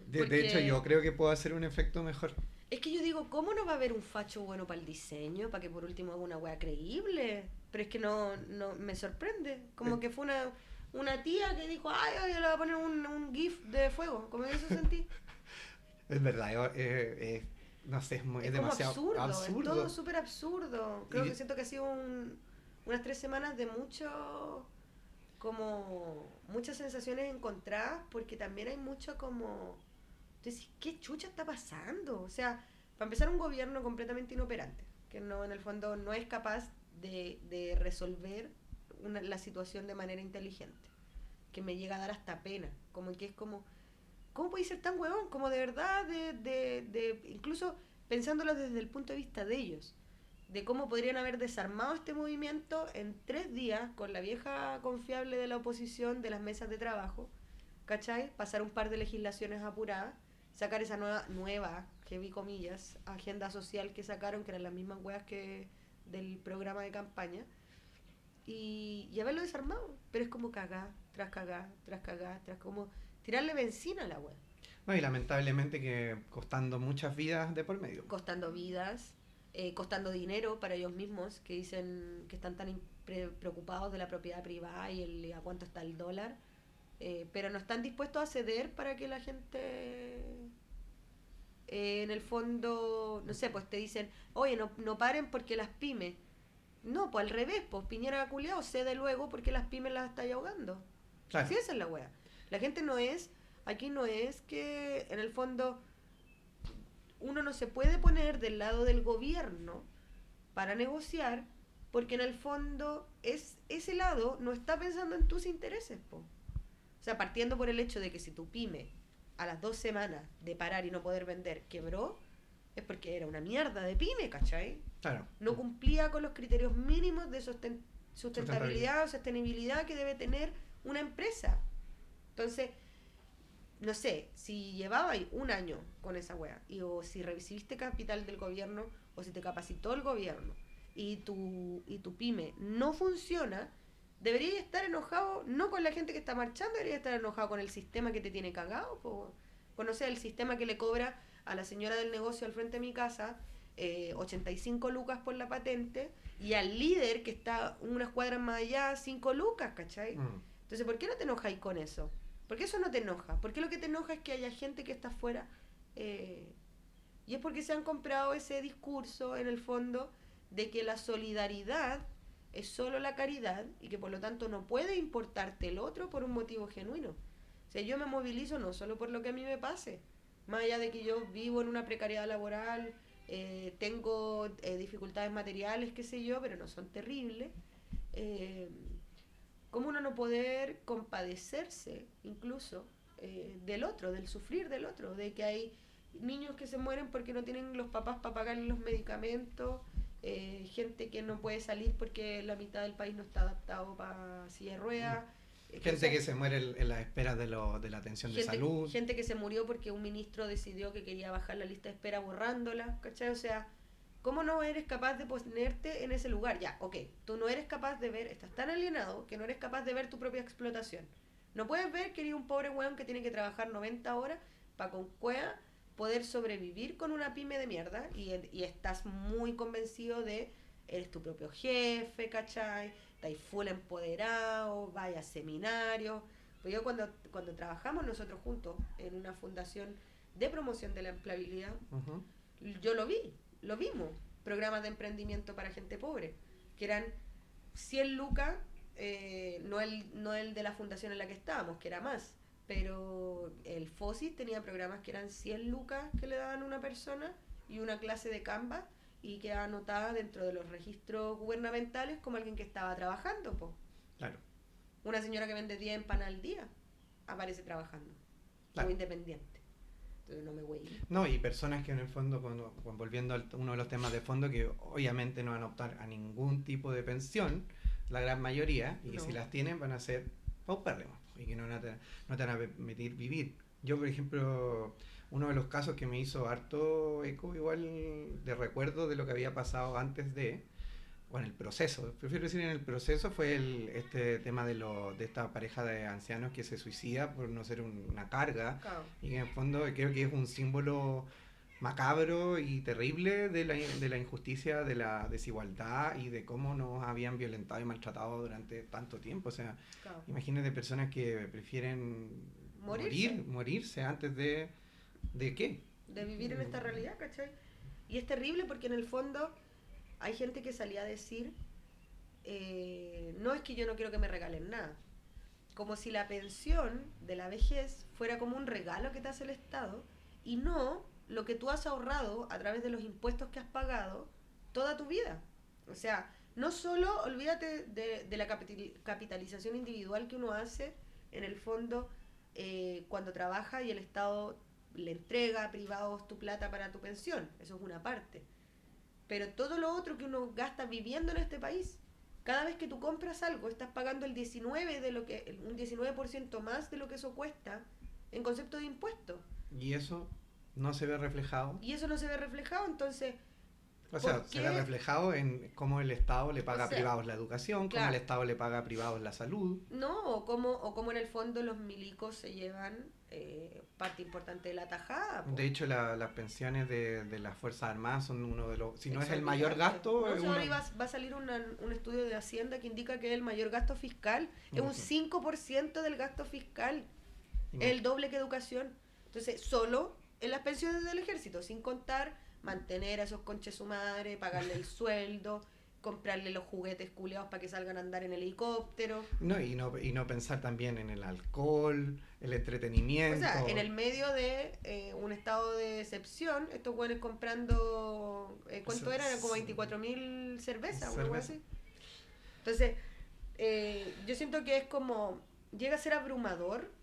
De hecho, yo creo que puedo hacer un efecto mejor. Es que yo digo, ¿cómo no va a haber un facho bueno para el diseño? Para que por último haga una wea creíble. Pero es que no me sorprende. Como que fue una tía que dijo, ay, le voy a poner un GIF de fuego. Como que eso sentí. Es verdad, no sé, es demasiado absurdo. Es todo súper absurdo. Creo que siento que ha sido unas 3 semanas de muchas sensaciones encontradas, porque también hay mucho como Entonces, ¿qué chucha está pasando? O sea, para empezar, un gobierno completamente inoperante, que no, en el fondo no es capaz de resolver la situación de manera inteligente, que me llega a dar hasta pena, como que es como, ¿cómo puede ser tan huevón? Como de verdad, incluso pensándolo desde el punto de vista de ellos, de cómo podrían haber desarmado este movimiento en 3 días con la vieja confiable de la oposición de las mesas de trabajo, ¿cachai? Pasar un par de legislaciones apuradas, sacar esa nueva heavy comillas, agenda social que sacaron, que eran las mismas weas que del programa de campaña, y haberlo desarmado. Pero es como cagá, tras cagá, tras cagá, tras como tirarle benzina a la wea. No, y lamentablemente que costando muchas vidas de por medio. Costando vidas, costando dinero para ellos mismos, que dicen que están tan preocupados de la propiedad privada y a cuánto está el dólar, pero no están dispuestos a ceder para que la gente, en el fondo, no sé, pues te dicen, oye, no paren porque las pymes. No, pues al revés, pues Piñera culiao cede luego porque las pymes las está ahogando. Claro. Sí, esa es la wea. La gente no es, aquí no es que en el fondo uno no se puede poner del lado del gobierno para negociar porque en el fondo ese lado no está pensando en tus intereses, po. O sea, partiendo por el hecho de que si tu pyme a las 2 semanas de parar y no poder vender quebró, es porque era una mierda de pyme, ¿cachai? Claro. No cumplía con los criterios mínimos de sustentabilidad o sostenibilidad que debe tener una empresa. Entonces, no sé, si llevabais un año con esa wea, o si recibiste capital del gobierno, o si te capacitó el gobierno, y tu pyme no funciona, deberías estar enojado no con la gente que está marchando, deberías estar enojado con el sistema que te tiene cagado, con, no sé, el sistema que le cobra a la señora del negocio al frente de mi casa 85 lucas por la patente, y al líder que está unas cuadras más allá 5 lucas, ¿cachai? Entonces, ¿por qué no te enojáis con eso? Porque eso no te enoja. Porque lo que te enoja es que haya gente que está afuera. Y es porque se han comprado ese discurso, en el fondo, de que la solidaridad es solo la caridad y que por lo tanto no puede importarte el otro por un motivo genuino. O sea, yo me movilizo no solo por lo que a mí me pase. Más allá de que yo vivo en una precariedad laboral, tengo dificultades materiales, qué sé yo, pero no son terribles. Eh, ¿Cómo uno no poder compadecerse incluso del otro, del sufrir del otro? De que hay niños que se mueren porque no tienen los papás para pagar los medicamentos, gente que no puede salir porque la mitad del país no está adaptado para silla de ruedas. Gente que se muere en la espera de la atención de salud. Gente que se murió porque un ministro decidió que quería bajar la lista de espera borrándola, ¿cachai? O sea, ¿cómo no eres capaz de ponerte en ese lugar? Ya, ok, tú no eres capaz de ver, estás tan alienado que no eres capaz de ver tu propia explotación. No puedes ver que eres un pobre weón que tiene que trabajar 90 horas para con cueva poder sobrevivir con una pyme de mierda, y estás muy convencido de eres tu propio jefe, ¿cachai? Estás full empoderado, vaya a seminarios. Pues yo cuando trabajamos nosotros juntos en una fundación de promoción de la empleabilidad, yo lo vimos, programas de emprendimiento para gente pobre, que eran 100 lucas, no el de la fundación en la que estábamos, que era más, pero el FOSIS tenía programas que eran 100 lucas que le daban a una persona y una clase de Canva, y quedaba anotada dentro de los registros gubernamentales como alguien que estaba trabajando, po. Claro. Una señora que vende 10 empanadas al día aparece trabajando, claro, como independiente. Entonces no me voy. No, y personas que en el fondo, volviendo a uno de los temas de fondo, que obviamente no van a optar a ningún tipo de pensión, la gran mayoría, y que si las tienen van a ser paupérrimas, y que no te van a permitir vivir. Yo, por ejemplo, uno de los casos que me hizo harto eco, igual de recuerdo de lo que había pasado antes de, o en el proceso, prefiero decir en el proceso, fue este tema de esta pareja de ancianos que se suicida por no ser una carga, Claro. y que en el fondo creo que es un símbolo macabro y terrible de la injusticia, de la desigualdad y de cómo nos habían violentado y maltratado durante tanto tiempo. O sea, Claro. imagínate personas que prefieren morirse antes ¿de qué? De vivir en esta realidad, ¿cachai? Y es terrible porque en el fondo hay gente que salía a decir, no es que yo no quiero que me regalen nada. Como si la pensión de la vejez fuera como un regalo que te hace el Estado y no lo que tú has ahorrado a través de los impuestos que has pagado toda tu vida. O sea, no solo olvídate de la capitalización individual que uno hace en el fondo cuando trabaja y el Estado le entrega a privados tu plata para tu pensión, eso es una parte. Pero todo lo otro que uno gasta viviendo en este país, cada vez que tú compras algo, estás pagando el 19 de lo que, un 19% más de lo que eso cuesta en concepto de impuestos. Y eso no se ve reflejado. Y eso no se ve reflejado, entonces... O sea, se ve reflejado en cómo el Estado le paga a privados la educación, claro, cómo el Estado le paga a privados la salud. No, o cómo en el fondo los milicos se llevan parte importante de la tajada. De hecho, las pensiones de las Fuerzas Armadas son uno de los... Si no es el mayor gasto... No, ahora va a salir un estudio de Hacienda que indica que el mayor gasto fiscal es un 5% del gasto fiscal. Es el doble que educación. Entonces, solo en las pensiones del ejército, sin contar mantener a esos conches su madre, pagarle el sueldo, comprarle los juguetes culiados para que salgan a andar en helicóptero. Y no pensar también en el alcohol, el entretenimiento. O sea, en el medio de un estado de excepción, estos güeyes comprando, ¿cuánto eran? Como 24.000 cervezas, o algo así. Entonces, yo siento que es como, llega a ser abrumador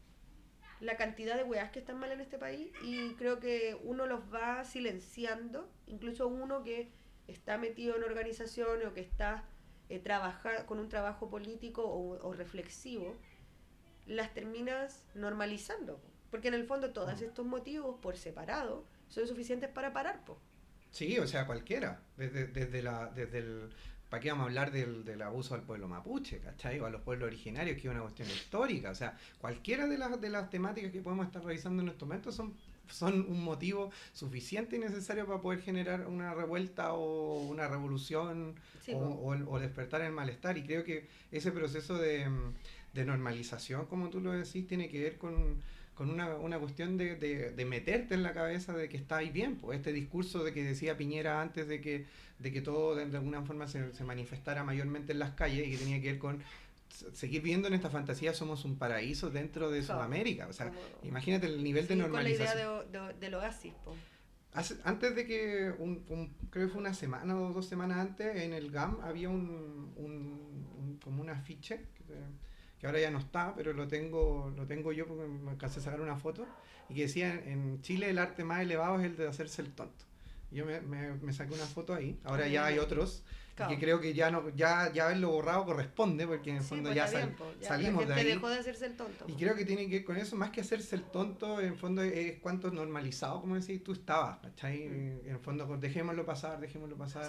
la cantidad de weas que están mal en este país, y creo que uno los va silenciando, incluso uno que está metido en organizaciones o que está con un trabajo político o reflexivo, las terminas normalizando, porque en el fondo todos estos motivos por separado son suficientes para parar, po. Sí, o sea, cualquiera, desde el... ¿Para qué vamos a hablar del abuso al pueblo mapuche, ¿cachai? O a los pueblos originarios, que es una cuestión histórica. O sea, cualquiera de las temáticas que podemos estar revisando en estos momentos son un motivo suficiente y necesario para poder generar una revuelta o una revolución, sí, o despertar el malestar. Y creo que ese proceso de normalización, como tú lo decís, tiene que ver con una cuestión de meterte en la cabeza de que estáis bien. Pues este discurso de que decía Piñera antes de que todo de alguna forma se manifestara mayormente en las calles, y que tenía que ver con seguir viviendo en esta fantasía, somos un paraíso dentro de Sudamérica. O sea, imagínate el nivel de normalización. Con la idea del oasis, po. Antes de que, creo que fue una semana o 2 semanas antes, en el GAM había como un afiche que ahora ya no está, pero lo tengo yo porque me alcancé a sacar una foto, y que decía: en Chile el arte más elevado es el de hacerse el tonto. Yo me saqué una foto ahí. Ahora ya hay otros, claro, que creo que ya haberlo borrado corresponde, porque en el fondo pues ya salimos de ahí. Dejó de hacerse el tonto. Y creo que tiene que ver con eso, más que hacerse el tonto, en el fondo es cuánto normalizado, como decís, tú estabas, ¿cachai? En el fondo, pues, dejémoslo pasar.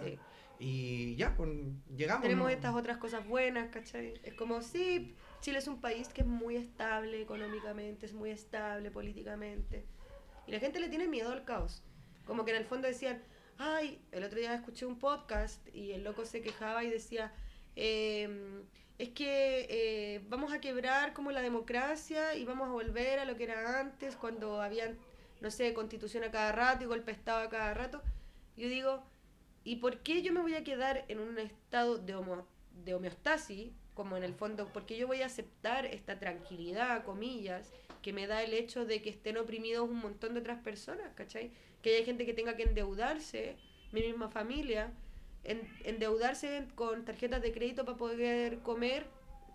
Sí. Y ya, pues llegamos. Tenemos estas otras cosas buenas, ¿cachai? Es como, sí, Chile es un país que es muy estable económicamente, es muy estable políticamente, y la gente le tiene miedo al caos. Como que en el fondo decían, ay, el otro día escuché un podcast y el loco se quejaba y decía, es que vamos a quebrar como la democracia y vamos a volver a lo que era antes, cuando había, no sé, constitución a cada rato y golpe de estado a cada rato. Yo digo, ¿y por qué yo me voy a quedar en un estado de homeostasis, como en el fondo? Porque yo voy a aceptar esta tranquilidad, comillas, que me da el hecho de que estén oprimidos un montón de otras personas, ¿cachai? Que haya gente que tenga que endeudarse, mi misma familia, endeudarse con tarjetas de crédito para poder comer,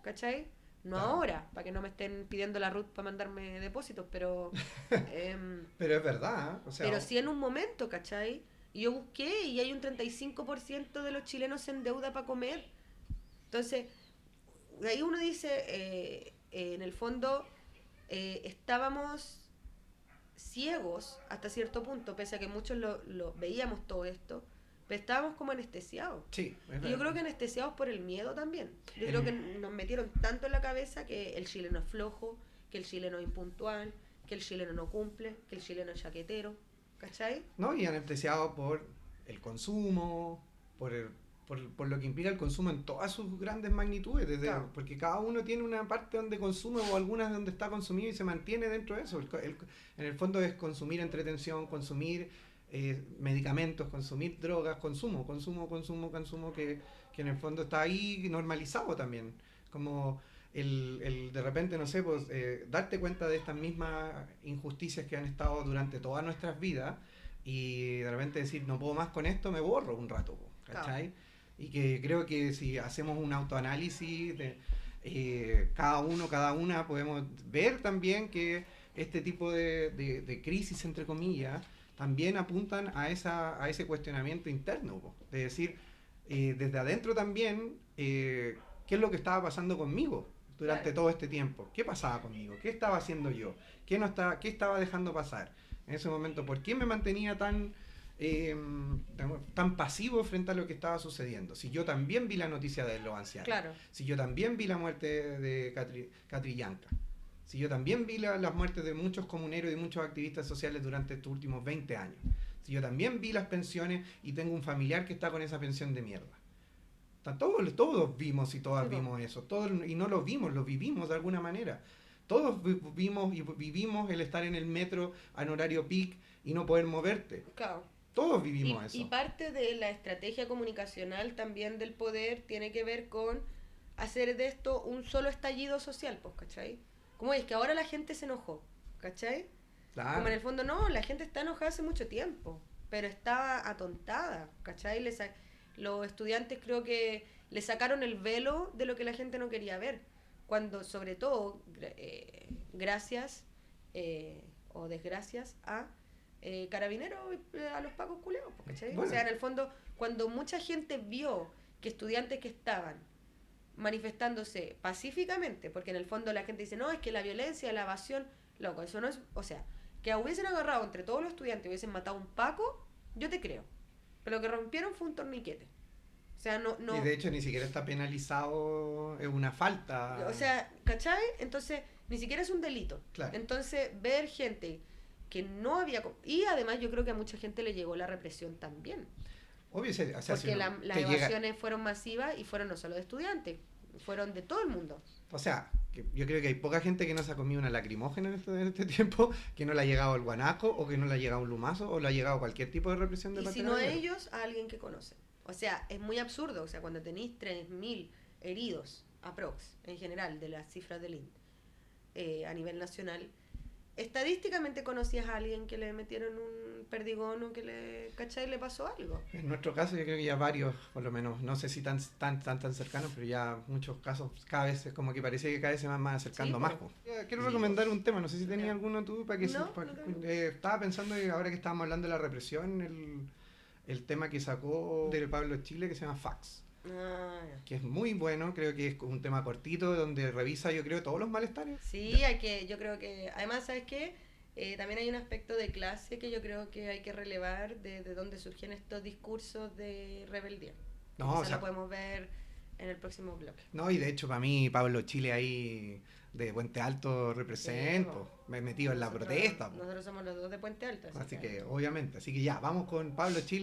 ¿cachai? No ahora, para que no me estén pidiendo la RUT para mandarme depósitos, pero... pero es verdad, ¿eh? O sea, pero sí en un momento, ¿cachai? Y yo busqué y hay un 35% de los chilenos se endeuda para comer. Entonces, ahí uno dice, en el fondo, estábamos ciegos hasta cierto punto, pese a que muchos lo veíamos todo esto, pero estábamos como anestesiados. Sí, y yo creo que anestesiados por el miedo también. Yo creo que nos metieron tanto en la cabeza que el chileno es flojo, que el chileno es impuntual, que el chileno no cumple, que el chileno es chaquetero, ¿cachai? No, y anestesiados por el consumo, por lo que implica el consumo en todas sus grandes magnitudes, claro, porque cada uno tiene una parte donde consume o algunas donde está consumido y se mantiene dentro de eso. En el fondo es consumir entretención, consumir medicamentos, consumir drogas, consumo, que en el fondo está ahí normalizado también. Como de repente, no sé, pues darte cuenta de estas mismas injusticias que han estado durante todas nuestras vidas y de repente decir, no puedo más con esto, me borro un rato, ¿cachai? Claro. Y que creo que si hacemos un autoanálisis de cada uno, cada una, podemos ver también que este tipo de crisis, entre comillas, también apuntan a ese cuestionamiento interno, de decir, desde adentro también, ¿qué es lo que estaba pasando conmigo durante todo este tiempo? ¿Qué pasaba conmigo? ¿Qué estaba haciendo yo? ¿Qué estaba dejando pasar en ese momento? ¿Por qué me mantenía tan pasivo frente a lo que estaba sucediendo? Si yo también vi la noticia de los ancianos, claro. Si yo también vi la muerte de Catrillanca, si yo también vi las muertes de muchos comuneros y muchos activistas sociales durante estos últimos 20 años, si yo también vi las pensiones y tengo un familiar que está con esa pensión de mierda. Todos vimos y todas vimos eso, y no lo vimos, lo vivimos de alguna manera. Todos vimos y vivimos el estar en el metro en horario peak y no poder moverte. Claro. Todos vivimos eso. Y parte de la estrategia comunicacional también del poder tiene que ver con hacer de esto un solo estallido social, pues, ¿cachai? Como es que ahora la gente se enojó, ¿cachai? Claro. Como en el fondo, no, la gente está enojada hace mucho tiempo, pero estaba atontada, ¿cachai? Los estudiantes creo que le sacaron el velo de lo que la gente no quería ver, cuando sobre todo, gracias o desgracias a carabineros, a los pacos culeos, ¿cachai? Bueno. O sea, en el fondo, cuando mucha gente vio que estudiantes que estaban manifestándose pacíficamente, porque en el fondo la gente dice, no, es que la violencia, la evasión, loco, eso no es, o sea, que hubiesen agarrado entre todos los estudiantes y hubiesen matado a un paco, yo te creo, pero lo que rompieron fue un torniquete. O sea, no... Y de hecho ni siquiera está penalizado, es una falta. O sea, ¿cachai? Entonces, ni siquiera es un delito. Claro. Entonces, ver gente que no había... Y además yo creo que a mucha gente le llegó la represión también. Obvio, o sea, porque si las evasiones fueron masivas y fueron no solo de estudiantes, fueron de todo el mundo. O sea, yo creo que hay poca gente que no se ha comido una lacrimógena en este tiempo, que no le ha llegado el guanaco, o que no le ha llegado un lumazo, o le ha llegado cualquier tipo de represión de parte de la guerra. Y si no a ellos, a alguien que conoce. O sea, es muy absurdo. O sea, cuando tenéis 3.000 heridos, aprox, en general, de las cifras del INDE, a nivel nacional, estadísticamente conocías a alguien que le metieron un perdigón o que le pasó algo. En nuestro caso yo creo que ya varios, por lo menos, no sé si tan cercanos, pero ya muchos casos, cada vez es como que parece que cada vez se van más acercando más. Quiero recomendar un tema, no sé si tenías alguno tú para que estaba pensando que ahora que estábamos hablando de la represión, el tema que sacó del Pablo Chile que se llama Fax. Que es muy bueno, creo que es un tema cortito donde revisa, yo creo, todos los malestares. Sí, yo creo que, además, ¿sabes qué? También hay un aspecto de clase que yo creo que hay que relevar de dónde surgen estos discursos de rebeldía. No, o sea, lo podemos ver en el próximo bloque. No, y de hecho para mí Pablo Chile ahí de Puente Alto representa, me he metido en la protesta. Nosotros somos los dos de Puente Alto. Así que obviamente, así que ya, vamos con Pablo Chile.